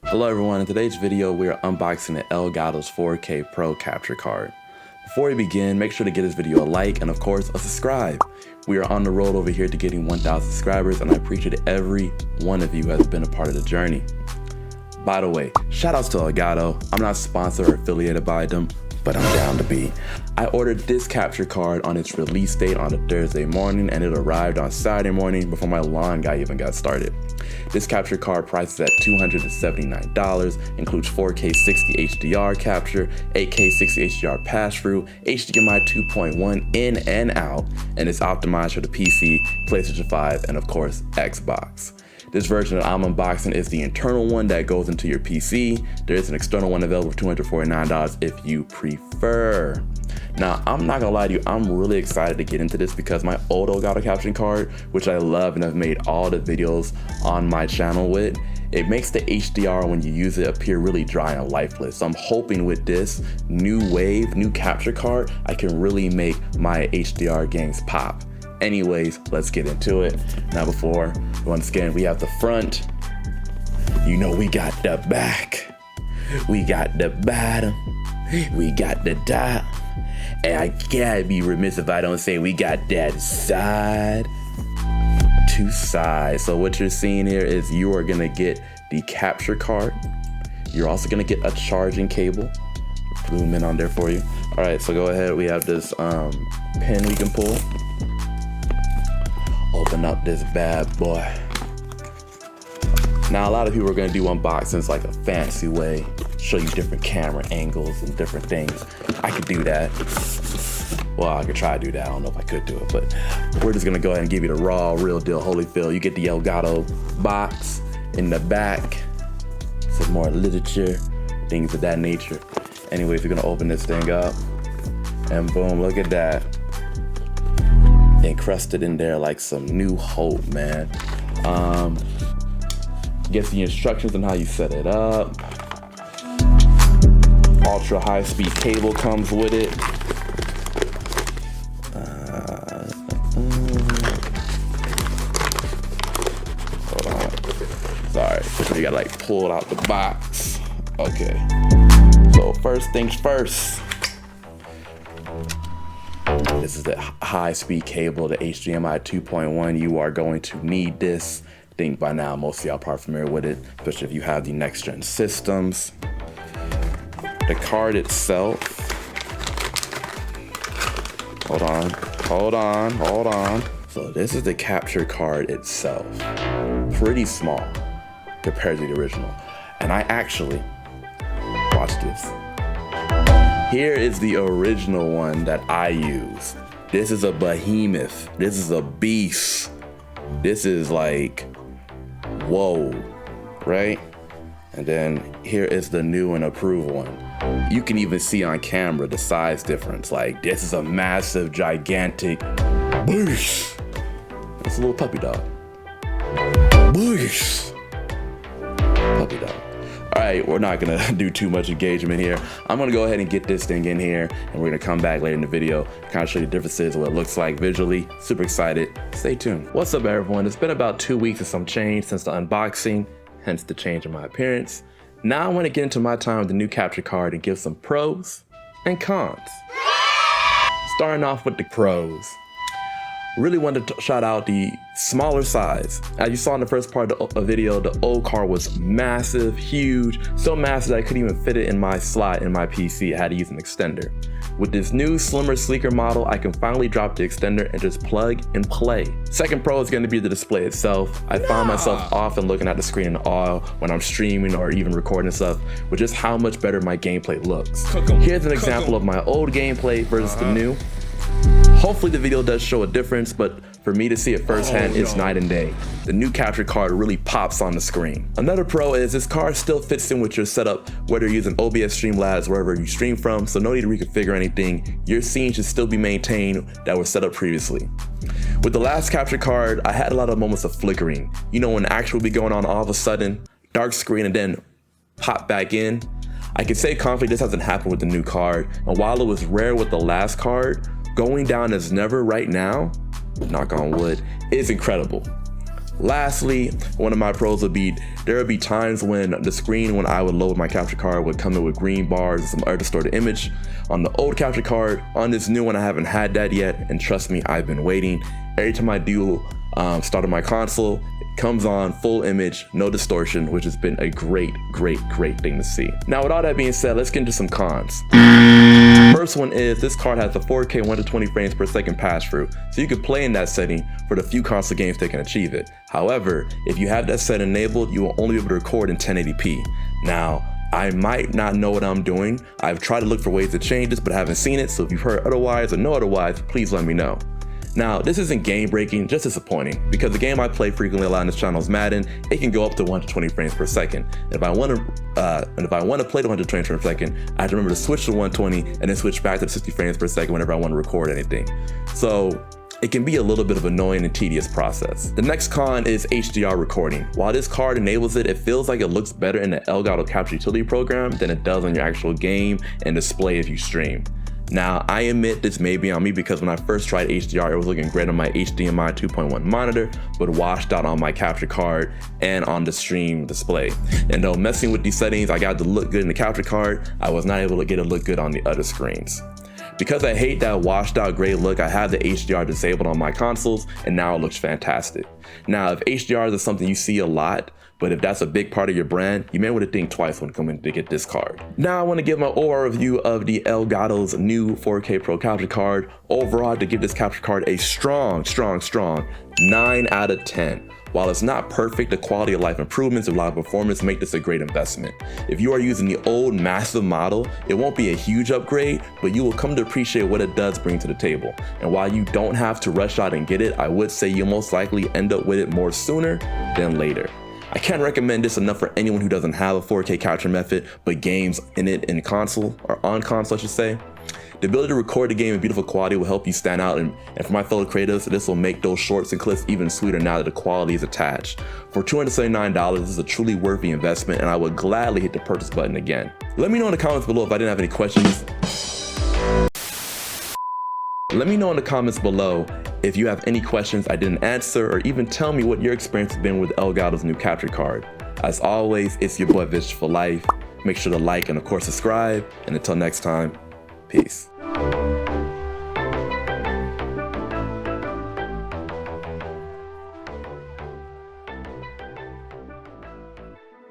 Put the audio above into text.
Hello everyone, in today's video we are unboxing the Elgato's 4K Pro capture card. Before we begin, make sure to give this video a like and of course a subscribe. We are on the road over here to getting 1,000 subscribers and I appreciate every one of you who has been a part of the journey. By the way, shout outs to Elgato. I'm not sponsored or affiliated by them, but I'm down to be. I ordered this capture card on its release date on a Thursday morning and it arrived on Saturday morning before my lawn guy even got started. This capture card prices at $279, includes 4K 60 HDR capture, 8K 60 HDR pass-through, HDMI 2.1 in and out, and it's optimized for the PC, PlayStation 5, and of course, Xbox. This version that I'm unboxing is the internal one that goes into your PC. There is an external one available for $249 if you prefer. Now, I'm not gonna lie to you, I'm really excited to get into this because my old Elgato caption card, which I love and I've made all the videos on my channel with, it makes the HDR when you use it appear really dry and lifeless. So I'm hoping with this new capture card, I can really make my HDR games pop. Anyways, let's get into it. Now before, once again, we have the front. You know we got the back. We got the bottom. We got the top. And I can't be remiss if I don't say we got that side to side. So what you're seeing here is you are gonna get the capture card. You're also gonna get a charging cable. Zoom in on there for you. All right, so go ahead. We have this pin we can pull. Open up this bad boy. Now a lot of people are gonna do unboxings like a fancy way, show you different camera angles and different things. I could do that. Well, I could try to do that. I don't know if I could do it, but we're just gonna go ahead and give you the raw, real deal Holyfield. You get the Elgato box in the back, some more literature, things of that nature. Anyways, we're gonna open this thing up and boom, look at that. Encrusted in there like some new hope, man. Gets the instructions on how you set it up. Ultra high speed cable comes with it. Hold on. Sorry, you gotta like pull it out the box. Okay. So first things first. This is the high-speed cable, the HDMI 2.1. You are going to need this. I think by now most of y'all are probably familiar with it, especially if you have the next-gen systems. The card itself. Hold on. So this is the capture card itself. Pretty small compared to the original. And I actually, watch this. Here is the original one that I use. This is a behemoth. This is a beast. This is like, whoa, right? And then here is the new and approved one. You can even see on camera the size difference. Like this is a massive, gigantic beast. It's a little puppy dog. Beast. Puppy dog. All right, we're not gonna do too much engagement here. I'm gonna go ahead and get this thing in here and we're gonna come back later in the video, kind of show you the differences, what it looks like visually. Super excited, stay tuned. What's up everyone? It's been about 2 weeks and some change since the unboxing, hence the change in my appearance. Now I wanna get into my time with the new capture card and give some pros and cons. Starting off with the pros. Really wanted to shout out the smaller size. As you saw in the first part of the video, the old card was massive, huge, so massive that I couldn't even fit it in my slot in my PC. I had to use an extender. With this new, slimmer, sleeker model, I can finally drop the extender and just plug and play. Second pro is going to be the display itself. I found myself often looking at the screen in awe when I'm streaming or even recording stuff with just how much better my gameplay looks. Here's an example of my old gameplay versus the new. Hopefully the video does show a difference, but for me to see it firsthand, it's night and day. The new capture card really pops on the screen. Another pro is this card still fits in with your setup, whether you're using OBS Streamlabs, wherever you stream from, so no need to reconfigure anything. Your scenes should still be maintained that were set up previously. With the last capture card, I had a lot of moments of flickering. You know, when action would be going on all of a sudden, dark screen and then pop back in. I can say confidently this hasn't happened with the new card, and while it was rare with the last card, going down as never right now, knock on wood, is incredible. Lastly, one of my pros would be, there would be times when the screen when I would load my capture card would come in with green bars and some other distorted image on the old capture card. On this new one, I haven't had that yet, and trust me, I've been waiting. Every time I do start on my console, it comes on full image, no distortion, which has been a great thing to see. Now with all that being said, let's get into some cons. First one is this card has a 4K 120 frames per second pass-through, so you can play in that setting for the few console games that can achieve it. However, if you have that set enabled, you will only be able to record in 1080p. Now, I might not know what I'm doing. I've tried to look for ways to change this, but haven't seen it, so if you've heard otherwise or know otherwise, please let me know. Now, this isn't game breaking, just disappointing, because the game I play frequently a lot on this channel is Madden. It can go up to 120 frames per second. And if I want to play to 120 frames per second, I have to remember to switch to 120 and then switch back to 60 frames per second whenever I want to record anything. So it can be a little bit of an annoying and tedious process. The next con is HDR recording. While this card enables it, it feels like it looks better in the Elgato Capture Utility program than it does on your actual game and display if you stream. Now, I admit this may be on me because when I first tried HDR, it was looking great on my HDMI 2.1 monitor, but washed out on my capture card and on the stream display. And though messing with these settings, I got it to look good in the capture card, I was not able to get it to look good on the other screens. Because I hate that washed out gray look, I have the HDR disabled on my consoles, and now it looks fantastic. Now, if HDR is something you see a lot, but if that's a big part of your brand, you may want to think twice when coming to get this card. Now I want to give my overall review of the Elgato's new 4K Pro capture card. Overall, to give this capture card a strong 9 out of 10. While it's not perfect, the quality of life improvements and live performance make this a great investment. If you are using the old massive model, it won't be a huge upgrade, but you will come to appreciate what it does bring to the table. And while you don't have to rush out and get it, I would say you'll most likely end up with it more sooner than later. I can't recommend this enough for anyone who doesn't have a 4K capture method, but games in it in console, or on console I should say. The ability to record the game in beautiful quality will help you stand out, and for my fellow creators, this will make those shorts and clips even sweeter now that the quality is attached. For $279, this is a truly worthy investment, and I would gladly hit the purchase button again. Let me know in the comments below if I didn't have any questions. Let me know in the comments below if you have any questions I didn't answer, or even tell me what your experience has been with Elgato's new capture card. As always, it's your boy Vish for life. Make sure to like and of course subscribe, and until next time, peace.